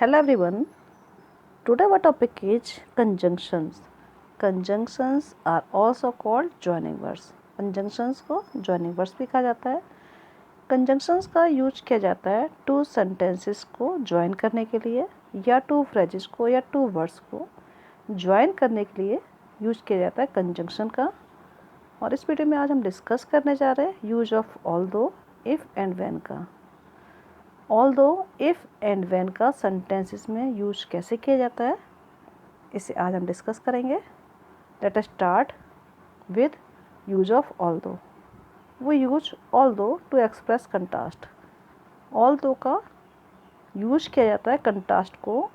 Hello everyone. Today our topic is conjunctions. Conjunctions are also called joining words. Conjunctions को joining words भी कहा जाता है. Conjunctions का यूज किया जाता है टू sentences को join करने के लिए या टू phrases को या टू words को join करने के लिए यूज किया जाता है conjunction का. और इस वीडियो में आज हम डिस्कस करने जा रहे हैं use of although, if and when का. ऑल्दो, इफ़ एंड व्हेन का सेंटेंसेस में यूज कैसे किया जाता है इसे आज हम डिस्कस करेंगे. Let us start with use of although. We use although to express contrast. Although का यूज किया जाता है कंट्रास्ट को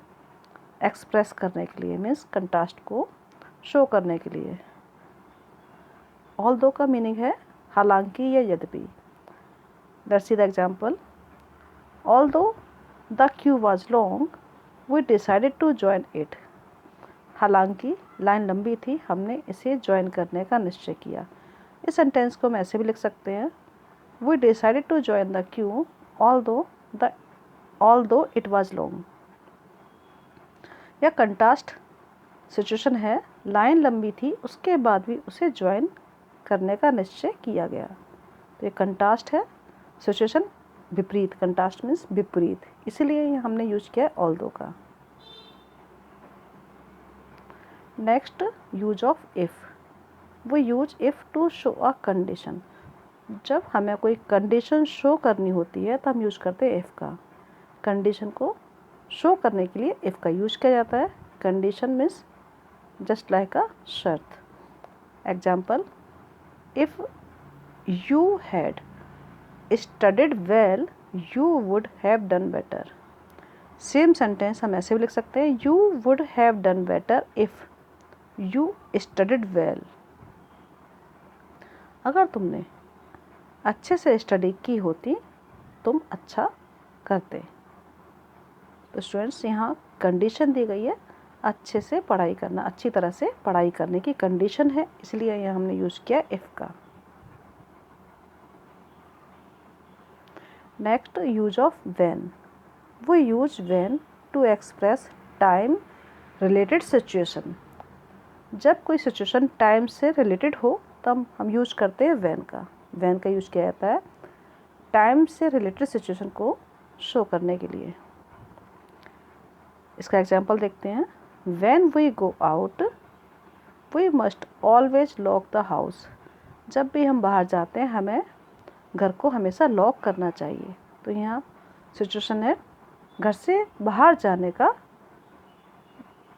एक्सप्रेस करने के लिए, मीन्स कंट्रास्ट को शो करने के लिए. ऑल्दो का मीनिंग है हालांकि या यद्यपि. Let's see the example. Although the queue was long, we decided to join it. हालांकि लाइन लंबी थी, हमने इसे ज्वाइन करने का निश्चय किया. इस सेंटेंस को हम ऐसे भी लिख सकते हैं. We decided to join the queue although it was long. यह कंट्रास्ट सिचुएशन है. लाइन लंबी थी, उसके बाद भी उसे ज्वाइन करने का निश्चय किया गया. तो ये कंट्रास्ट है. सिचुएशन विपरीत, कंट्रास्ट मीन्स विपरीत, इसीलिए हमने यूज किया है ऑल्दो का. Next, use of if. वो use if to show a condition. जब हमें कोई कंडीशन शो करनी होती है तो हम यूज करते हैं इफ़ का. कंडीशन को शो करने के लिए इफ़ का यूज किया जाता है. Condition means just like a शर्त. Example, if you had studied well you would have done better. Same sentence हम ऐसे भी लिख सकते हैं. You would have done better if you studied well. अगर तुमने अच्छे से स्टडी की होती तुम अच्छा करते. तो स्टूडेंट्स, यहाँ कंडीशन दी गई है अच्छे से पढ़ाई करना, अच्छी तरह से पढ़ाई करने की कंडीशन है, इसलिए यहाँ हमने यूज़ किया इफ़ का. Next, use of when. वो use when to express time related situation. जब कोई सिचुएशन टाइम से रिलेटेड हो तब हम यूज करते हैं व्हेन का. व्हेन का यूज किया जाता है टाइम से रिलेटेड सिचुएशन को शो करने के लिए. इसका एग्जांपल देखते हैं. When we go out we must always lock the house. जब भी हम बाहर जाते हैं हमें घर को हमेशा लॉक करना चाहिए. तो यहाँ सिचुएशन है घर से बाहर जाने का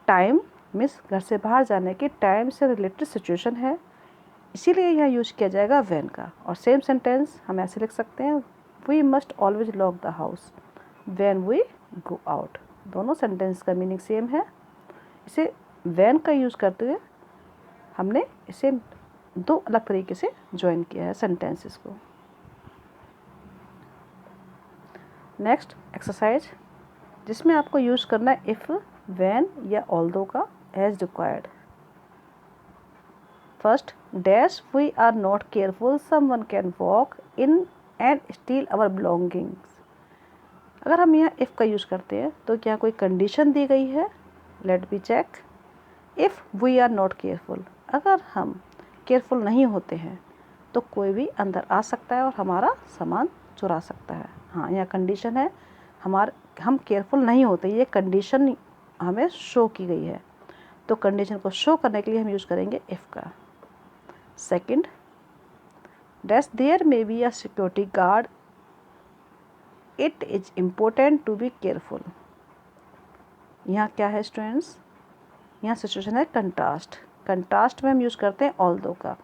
टाइम, मीन्स घर से बाहर जाने के टाइम से रिलेटेड सिचुएशन है, इसीलिए यहाँ यूज किया जाएगा व्हेन का. और सेम सेंटेंस हम ऐसे लिख सकते हैं. We must always lock the house when we go out. दोनों सेंटेंस का मीनिंग सेम है. इसे व्हेन का यूज़ करते हुए हमने इसे दो अलग तरीके से ज्वाइन किया है सेंटेंसेस को. नेक्स्ट एक्सरसाइज, जिसमें आपको यूज़ करना है इफ़, व्हेन या ऑल्दो का as required. First, dash we are not careful someone can walk in and steal our belongings. अगर हम यहाँ इफ़ का यूज़ करते हैं तो क्या कोई कंडीशन दी गई है? Let be check. If we are not careful, अगर हम केयरफुल नहीं होते हैं तो कोई भी अंदर आ सकता है और हमारा सामान चुरा सकता है. हाँ, यहाँ कंडीशन है हम केयरफुल नहीं होते, ये कंडीशन हमें शो की गई है. तो कंडीशन को शो करने के लिए हम यूज़ करेंगे इफ़ का. Second, dash there may be a security guard it is important to be careful. यहाँ क्या है स्टूडेंट्स? यहाँ सिचुएशन है कंट्रास्ट. कंट्रास्ट में हम यूज़ करते हैं ऑल्दो का.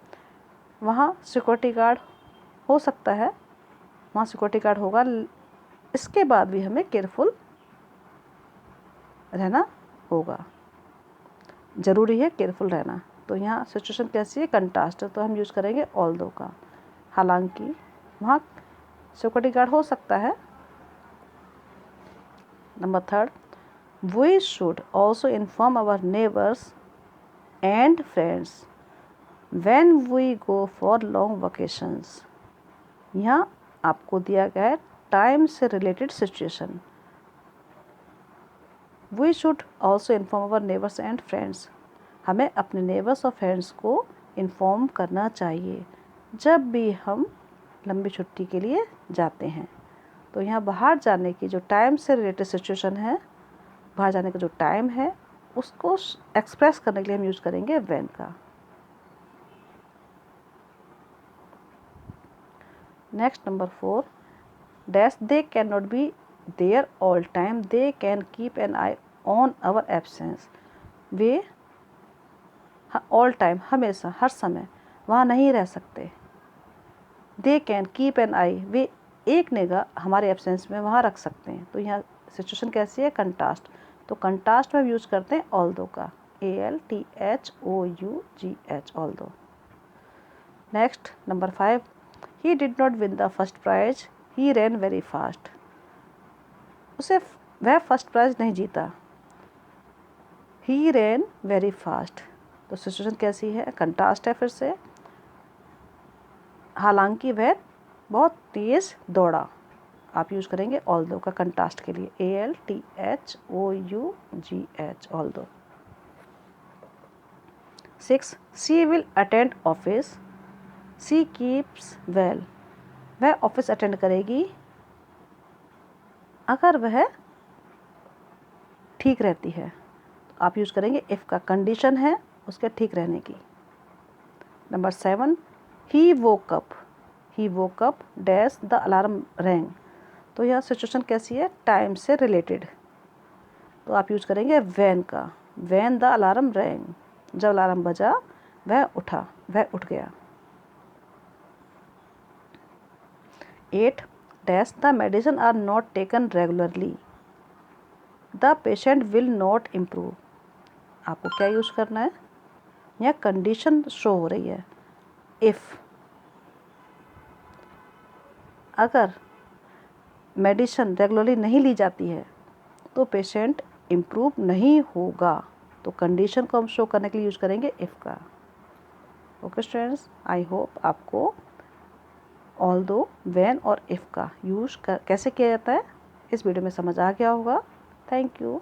वहाँ सिक्योरिटी गार्ड हो सकता है, वहाँ सिक्योरिटी गार्ड होगा, इसके बाद भी हमें केयरफुल रहना होगा. ज़रूरी है केयरफुल रहना. तो यहाँ सिचुएशन कैसी है? कंट्रास्ट. तो हम यूज़ करेंगे ऑल्दो का. हालांकि वहाँ सिक्योरिटी गार्ड हो सकता है. Number third, we should also inform our neighbours and friends when we go for long vacations. यहाँ आपको दिया गया है टाइम से related situation. We should also inform our neighbours and friends. हमें अपने नेबर्स और फ्रेंड्स को इन्फॉर्म करना चाहिए जब भी हम लंबी छुट्टी के लिए जाते हैं। तो यहाँ बाहर जाने की जो टाइम से रिलेटेड सिचुएशन है, बाहर जाने का जो टाइम है उसको एक्सप्रेस करने के लिए हम यूज़ करेंगे व्हेन का। Next number 4, dash they can not be there all time, they can keep an eye on our absence. वे ऑल टाइम, हमेशा, हर समय वहाँ नहीं रह सकते। They can keep an eye, वे एक निगाह हमारे एब्सेंस में वहाँ रख सकते हैं। तो यहाँ सिचुएशन कैसी है, कंट्रास्ट। तो कंट्रास्ट में यूज़ करते हैं ऑल्दो का, ALTHOUGH, although. Next number 5, he did not win the first prize, he ran very fast. वह फर्स्ट प्राइज नहीं जीता, ही रैन वेरी फास्ट। तो सिचुएशन कैसी है, कंट्रास्ट है फिर से। हालांकि वह बहुत तेज़ दौड़ा, आप यूज़ करेंगे ऑल्दो का कंट्रास्ट के लिए, ALTHOUGH, although. 6, she will attend office, she keeps well. वह ऑफिस अटेंड करेगी अगर वह ठीक रहती है। आप यूज़ करेंगे इफ़ का, कंडीशन है उसके ठीक रहने की। Number 7, he woke up dash the alarm wrong. तो यह सिचुएशन कैसी है, टाइम से रिलेटेड। तो आप यूज़ करेंगे व्हेन का, व्हेन द अलार्म रैंग। जब अलार्म बजा वह उठा, वह उठ गया। 8, dash the medicine are not taken regularly, the patient will not improve. आपको क्या यूज़ करना है, यहाँ कंडीशन शो हो रही है। इफ़, अगर मेडिसिन रेगुलरली नहीं ली जाती है तो पेशेंट इम्प्रूव नहीं होगा। तो कंडीशन को हम शो करने के लिए यूज़ करेंगे इफ़ का। ओके स्टूडेंट्स, आई होप आपको ऑल्दो, व्हेन और इफ़ का यूज़ कैसे किया जाता है इस वीडियो में समझ आ गया होगा। Thank you.